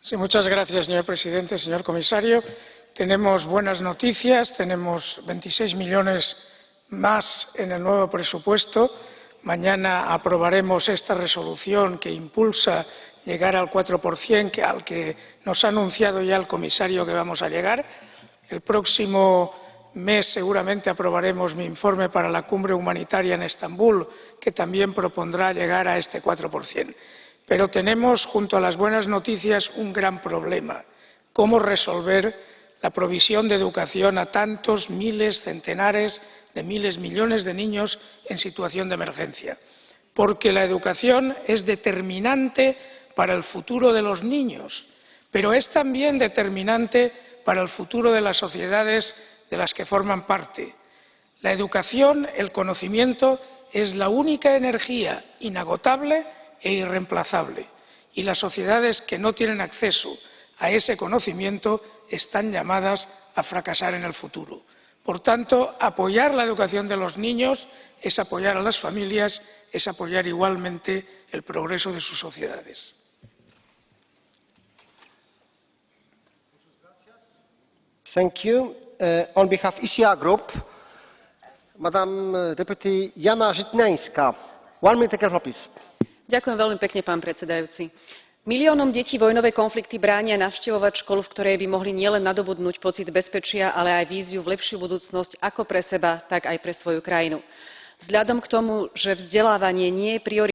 Señor presidente, señor comisario. Tenemos buenas noticias. Tenemos 26 millones más en el nuevo presupuesto. Mañana aprobaremos esta resolución que impulsa llegar al 4%, al que nos ha anunciado ya el comisario que vamos a llegar. El próximo mes seguramente aprobaremos mi informe para la cumbre humanitaria en Estambul, que también propondrá llegar a este 4%. Pero tenemos, junto a las buenas noticias, un gran problema: cómo resolver la provisión de educación a tantos miles, centenares de miles, millones de niños en situación de emergencia. Porque la educación es determinante para el futuro de los niños, pero es también determinante para el futuro de las sociedades de las que forman parte. La educación, el conocimiento, es la única energía inagotable e irreemplazable, y las sociedades que no tienen acceso a ese conocimiento están llamadas a fracasar en el futuro. Por tanto, apoyar la educación de los niños es apoyar a las familias, es apoyar igualmente el progreso de sus sociedades. Thank you. On behalf of ECR Group, Madam Deputy Jana Žitňanská. 1 minute, please. Ďakujem veľmi pekne, pán predsedajúci. Miliónom detí vojnové konflikty bránia navštevovať školu, v ktorej by mohli nielen nadobudnúť pocit bezpečia, ale aj víziu v lepšiu budúcnosť ako pre seba, tak aj pre svoju krajinu. Vzhľadom k tomu, že vzdelávanie nie je prioritou